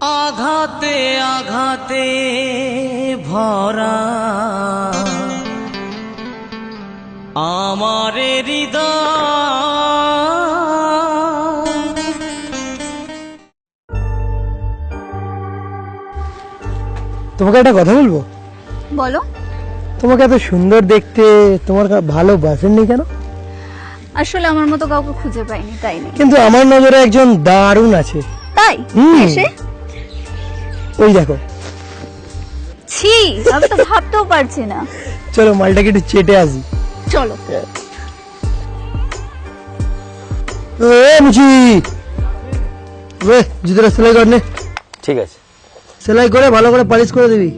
আঘাতে আঘাতে ভরা আমার হৃদয়। তোমাকে একটা কথা বলবো। বলো। তোমাকে এত সুন্দর দেখতে তোমার ভালোবাসেননি কেন? আসলে আমার মতো কাউকে খুঁজে পাইনি, তাই নেই। কিন্তু আমার নজরে একজন দারুণ আছে। তাই? এসে ওই দেখো। ছি, আমি তো ভাবতেও পারছি না। চলো মালটাকে একটু চেটে আসি। চলো। মুচি জুতোটা সেলাই কর নে। ঠিক আছে, সেলাই করে ভালো করে পালিশ করে দিবি।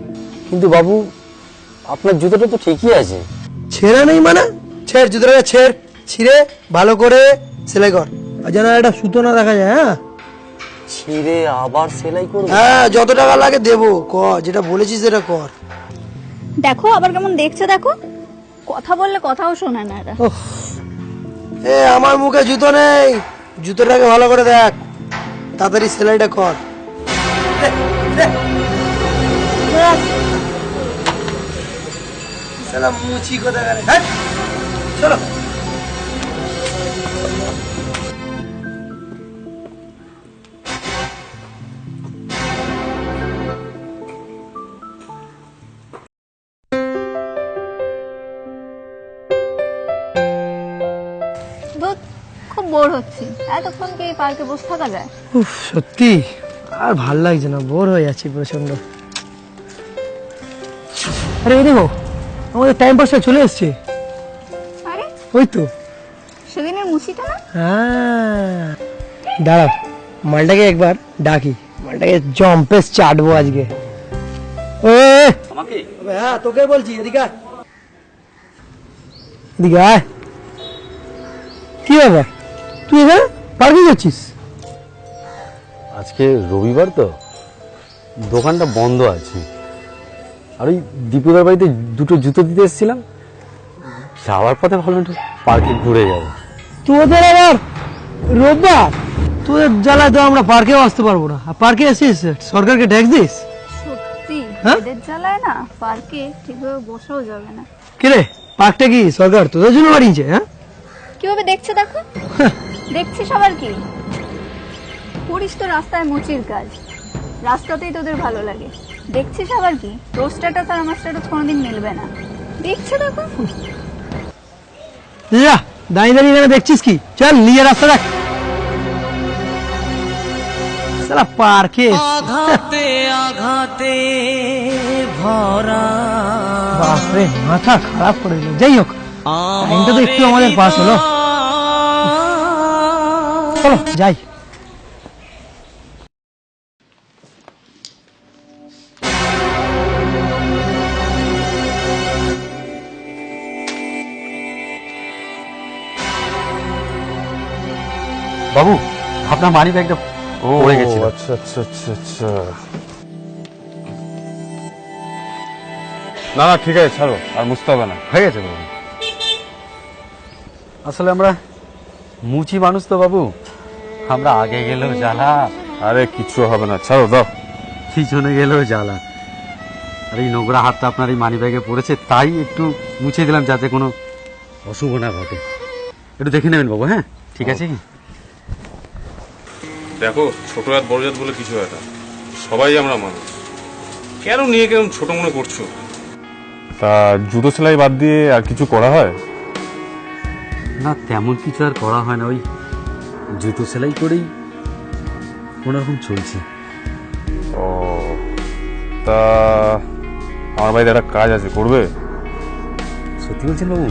কিন্তু বাবু আপনার জুতোটা তো ঠিকই আছে। ছেঁড়া নেই মানে? ছেড় জুতোটাকে, ছিঁড়ে ভালো করে সেলাই কর, আর যেন একটা সুতো না দেখা যায়। হ্যাঁ, ছিঁড়ে আবার সেলাই করব? হ্যাঁ, যত টাকা লাগে দেবো, কর যেটা বলেছিস সেটা কর। দেখো আবার কেমন দেখছো, দেখো কথা বললে কথাও শোনে না এরা। আমার মুখে জুতো নেই, জুতোটাকে ভালো করে দেখ, তাড়াতাড়ি সেলাইটা কর। মুচি কোথাকারে, চলো। খুব বোর হচ্ছি, এতক্ষণ কি এই পার্কে বসে থাকা যায়? সত্যি আর ভাল লাগছে না, বোর হয়ে যাচ্ছি প্রচন্ড। আরে ওই দেখো, আমাদের টাইম পাসটা চলে এসছে। আরে ওই তো সেদিনের মুচিটা না? হ্যাঁ, দাঁড়াও, মালটাকে একবার ডাকি, মালটাকে জম্পে চাটবো আজকে। আমাকে? হ্যাঁ, তোকে বলছি, এদিকে আয়, এদিকে আয়। কি ব্যাপার, তুই এখানে পার্কে যাচ্ছিস? আজকে রবিবার তো, দোকানটা বন্ধ আছে, আর ওই দীপুদার বাড়িতে দুটো জুতো দিতে এসেছিলাম, যাওয়ার পথে ভাবলাম একটু পার্কে ঘুরে যাবো। তোদের আবার রোববার, তোদের জ্বালায় তো আমরা পার্কেও আসতে পারবো না, আর পার্কে এসেছিস সরকারকে ট্যাক্স দিস? সত্যি হ্যাঁ? এদের জ্বালায় না পার্কে ঠিকভাবে বসাও যাবে না। কে রে, পার্কটা কি সরকার তোদের জন্য বানিয়েছে? হ্যাঁ, কিভাবে দেখছে দেখো। দেখছিস আবার কি করিস তো? রাস্তায় মুচির কাজ, রাস্তাতেই তোদের ভালো লাগে। দেখছিস আবার কি, তোর স্ট্যাটাস আর আমার স্ট্যাটাস কোনোদিন মিলবে না। দেখছো দেখো। যা, দাঁড়িয়ে দাঁড়িয়ে এখানে দেখছিস কি? চল নিয়ে রাস্তা দেখ। সালা পার্কে আঘাতে আঘাতে ভরা বাপরে, মাথা খারাপ করে দিল। যাই হোক, টাইমটা তো একটু আমাদের পাস হলো। চলো যাই। বাবু আপনার মানি ব্যাগটা পড়ে গেছিল। আচ্ছা আচ্ছা আচ্ছা আচ্ছা, না না ঠিক আছে, ছাড়ো, আর মুছতে হবে না, হয়ে গেছে বাবু। আসলে আমরা মুচি মানুষ তো বাবু, আমরা আগে গেলেও জ্বালা, আরে কিছু হবে না, ছাড়ো, দাও। পিছনে গেলেও জ্বালা, আর এই নোংরা হাতটা আপনার এই মানি ব্যাগে পড়েছে, তাই একটু মুছে দিলাম যাতে কোনো অশুভ না ঘটে। একটু দেখে নেবেন বাবু। হ্যাঁ ঠিক আছে কি? দেখো, ছোট হাত বড় জাত বলে কিছু হয় না, সবাই আমরা মানুষ, কেন নিয়ে কেমন ছোট মনে করছো? তা জুতো সেলাই বাদ দিয়ে আর কিছু করা হয়? না তেমন কিছু আর করা হয় না, ওই জুতো সেলাই করেই কোনোরকম চলছে। ও, তা আমার বাড়িতে একটা কাজ আছে, করবে? সত্যি বলছেন বাবু?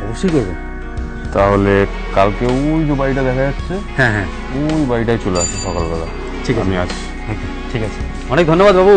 অবশ্যই করবো। তাহলে কালকে ওই যে বাড়িটা দেখা যাচ্ছে, হ্যাঁ হ্যাঁ ওই বাড়িটাই চলে আসে সকালবেলা। ঠিক আছে, আমি আসি। ঠিক আছে, অনেক ধন্যবাদ বাবু।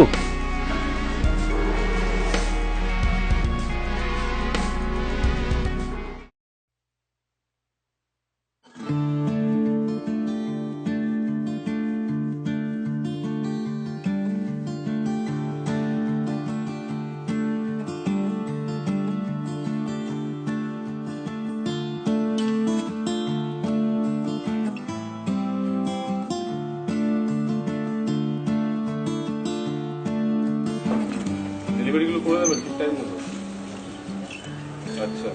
ডেলিভারিগুলো করে দেবেন ঠিক টাইম মতো? আচ্ছা,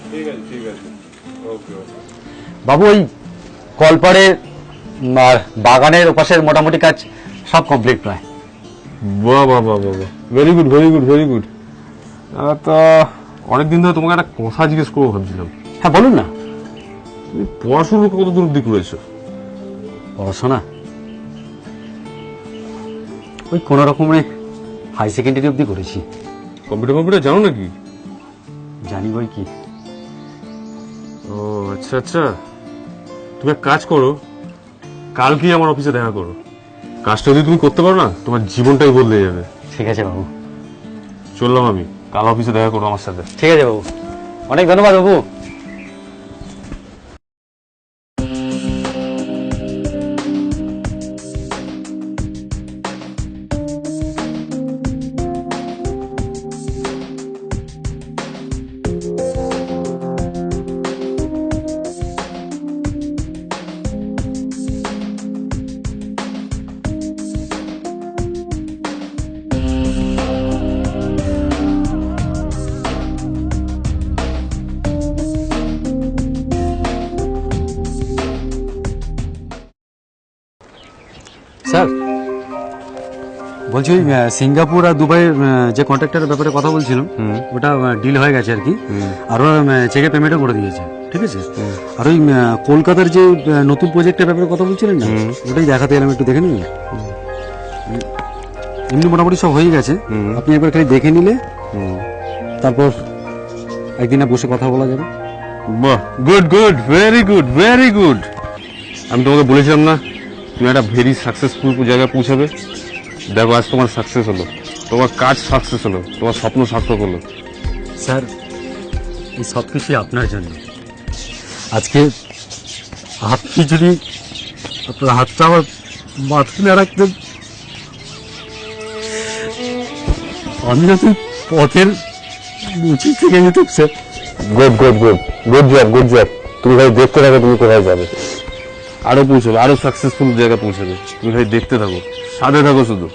ঠিক আছে ঠিক আছে, ওকে ওকে। বাবু ওই কলপাড়ের আর বাগানের ওপাশের মোটামুটি কাজ সব কমপ্লিট প্রায়। বাহ বাহ বাহ বাহ, very good very good very good. তা অনেকদিন ধরে তোমাকে একটা কথা জিজ্ঞেস করবো ভাবছিলাম। হ্যাঁ বলুন না। তুমি পড়াশুনো কত দূর অব্দি করেছো? পড়াশোনা ওই কোনো রকমে হাই সেকেন্ডারি অবধি করেছি। কম্পিউটার জানো নাকি? জানি বই কি। ও আচ্ছা আচ্ছা, তুমি এক কাজ করো, কালকেই আমার অফিসে দেখা করো। কাজটা যদি তুমি করতে পারো না, তোমার জীবনটাই বদলে যাবে। ঠিক আছে বাবু। চললাম আমি, কাল অফিসে দেখা করো আমার সাথে। ঠিক আছে বাবু, অনেক ধন্যবাদ বাবু। স্যার বলছি ওই সিঙ্গাপুর আর দুবাইয়ের যে কন্ট্রাক্টরের ব্যাপারে কথা বলছিলাম, ওটা ডিল হয়ে গেছে আর কি। আর ওরা চেকে পেমেন্টও করে দিয়েছে, ঠিক আছে। আর ওই কলকাতার যে নতুন প্রজেক্টের ব্যাপারে কথা বলছিলেন না, ওটাই দেখাতে এলাম, একটু দেখে নিন। এমনি মোটামুটি সব হয়ে গেছে, আপনি একবার খালি দেখে নিলে তারপর একদিনে বসে কথা বলা যাবে। বাহ, good good, very good very good. আমি তোমাকে বলেছিলাম না তুমি একটা ভেরি সাকসেসফুল জায়গায় পৌঁছাবে। দেখো আজ তোমার সাকসেস হলো, তোমার কাজ সাকসেস হলো, তোমার স্বপ্ন সার্থক হলো। স্যার এই সব কিছুই আপনার জন্য। আজকে আপনি যদি আপনার হাতটা আমার মাথায় না রাখতেন, আমি হয়তো পথের মুচি থেকে যেতাম sir. Good good good, good job good job. তুমি ভাই দেখতে থাকো তুমি কোথায় যাবে, আরো পৌঁছাবে, আরো সাকসেসফুল জায়গায় পৌঁছাবে। তুমি ভাই দেখতে থাকো, সাথে থাকো শুধু।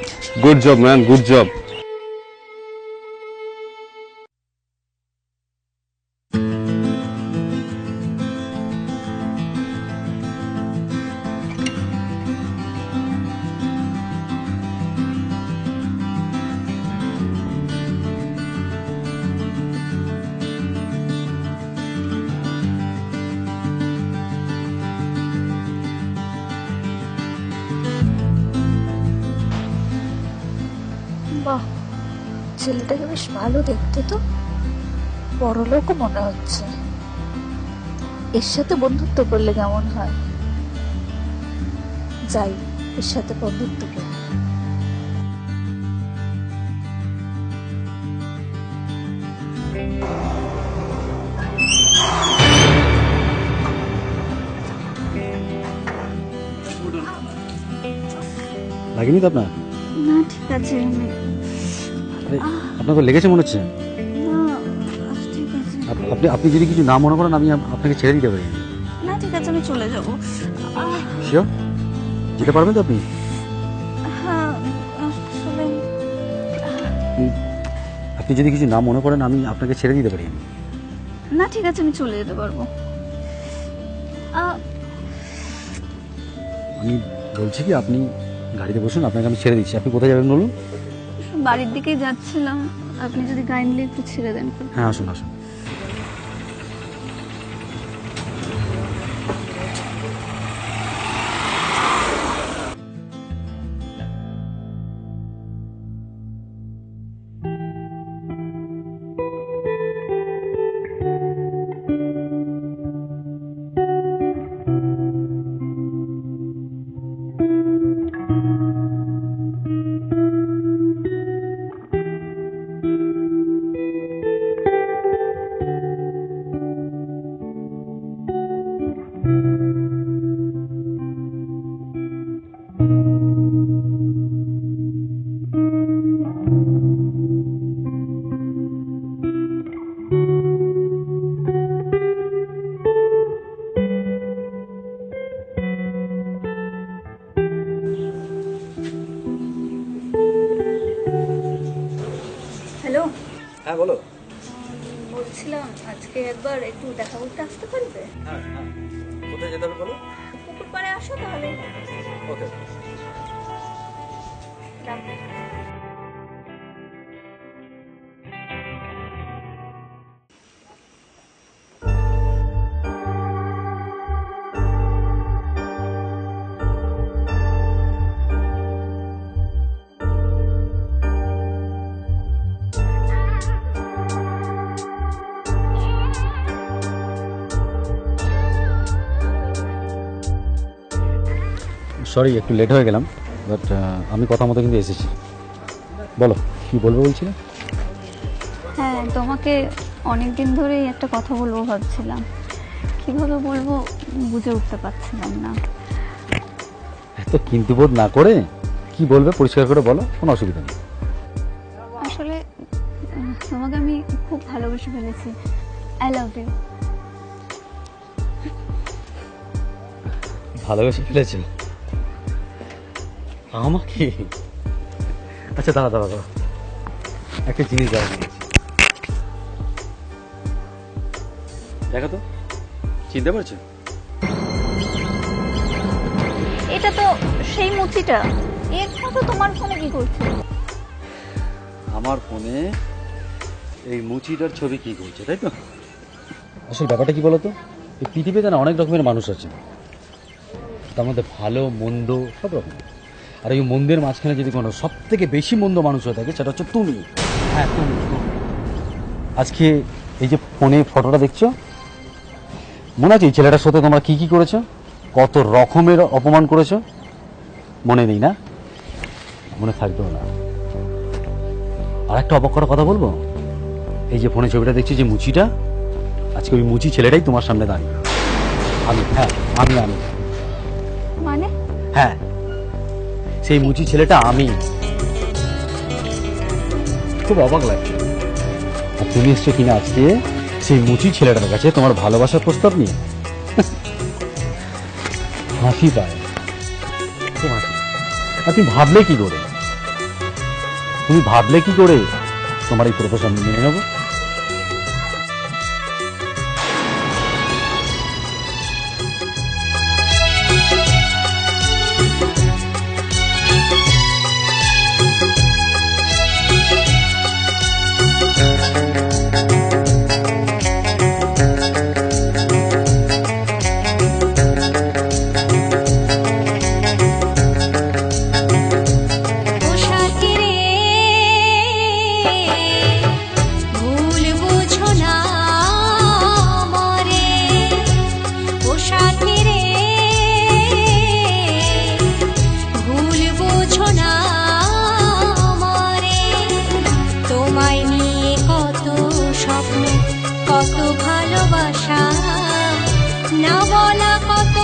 Good job man, good job. বাহ, ছেলেটাকে বেশ ভালো দেখতে তো, বড়লোকও মনে হচ্ছে। এর সাথে বন্ধুত্ব করলে কেমন হয়? যাই, এর সাথে বন্ধুত্ব করি। লাগেনি তো আপনার? না ঠিক আছে, আরে, আপনার তো লেগেছে মনে হচ্ছে। ঠিক আছে, আপনি আপনি যদি কিছু না মনে করেন, আমি আপনাকে ছেড়ে দিতে পারি। না ঠিক আছে, আমি চলে যাবো। শিওর যেতে পারবেন তো আপনি? হ্যাঁ আসলে আপনি যদি কিছু না মনে করেন, আমি আপনাকে ছেড়ে দিতে পারি। না ঠিক আছে, আমি চলে যেতে পারবো। আমি বলছি কি, আপনি গাড়িতে বসুন, আপনাকে আমি ছেড়ে দিচ্ছি। আপনি কোথায় যাবেন বলুন? বাড়ির দিকেই যাচ্ছিলাম, আপনি যদি কাইন্ডলি একটু ছেড়ে দেন। হ্যাঁ আসুন আসুন। হ্যাঁ বলো। বলছিলাম আজকে একবার একটু দেখা করতে আসতে পারবে? হ্যাঁ হ্যাঁ, কোথায় যেতে হবে বলো? পুকুর পাড়ে আসো তাহলে। ওকে। রাখো। সরি একটু লেট হয়ে গেলাম, বাট আমি কথা মতো কিন্তু এসেছি। বলো কি বলবো বলছিলে? হ্যাঁ, তোমাকে অনেক দিন ধরেই একটা কথা বলবো ভাবছিলাম, কিভাবে বলবো বুঝে উঠতে পারছিলাম না। এত কিন্তু বোধ না করে কি বলবে পরিষ্কার করে বলো, কোনো অসুবিধা নেই। আসলে তোমাকে আমি খুব ভালোবেসে ফেলেছি। I love you. ভালোবেসে ফেলেছ আমাকে? আচ্ছা দাঁড়া দাঁড়া দাঁড়া, একটা জিনিস দেখা দিয়েছি, দেখো তো, চিনতে পারছো? এটা তো সেই মুচিটা। এর মতো তোমার ফোনে কি করছে? আমার ফোনে এই মুচিটার ছবি কি করছে, তাই তো? আসলে ব্যাপারটা কি বলতো, এই পৃথিবীতে না অনেক রকমের মানুষ আছে, তার মধ্যে ভালো মন্দ সব রকম। আর এই মন্দের মাঝখানে যদি কোনো সব থেকে বেশি মন্দ মানুষ হয়ে থাকে, সেটা হচ্ছে তুমি। হ্যাঁ তুমি। আজকে এই যে ফোনে ফটোটা দেখছো, মনে আছে এই ছেলেটার সাথে তোমরা কি কি করেছো, কত রকমের অপমান করেছো? মনে নেই না? মনে থাকবেও না। আর একটা অবাক করার কথা বলবো, এই যে ফোনে ছবিটা দেখছি, যে মুচিটা, আজকে ওই মুচি ছেলেটাই তোমার সামনে দাঁড়িয়ে। আমি, হ্যাঁ আমি। মানে? হ্যাঁ, সেই মুচি ছেলেটা আমি। খুব অবাক লাগছে। আর তুমি এসছো কিনা আজকে সেই মুচি ছেলেটার কাছে তোমার ভালোবাসার প্রস্তাব নিয়ে? হাসি পায় খুব হাসি। আর তুমি ভাবলে কি করে, তোমার এই প্রফেশন মেনে নেবো? কত ভালোবাসা না বলা, কত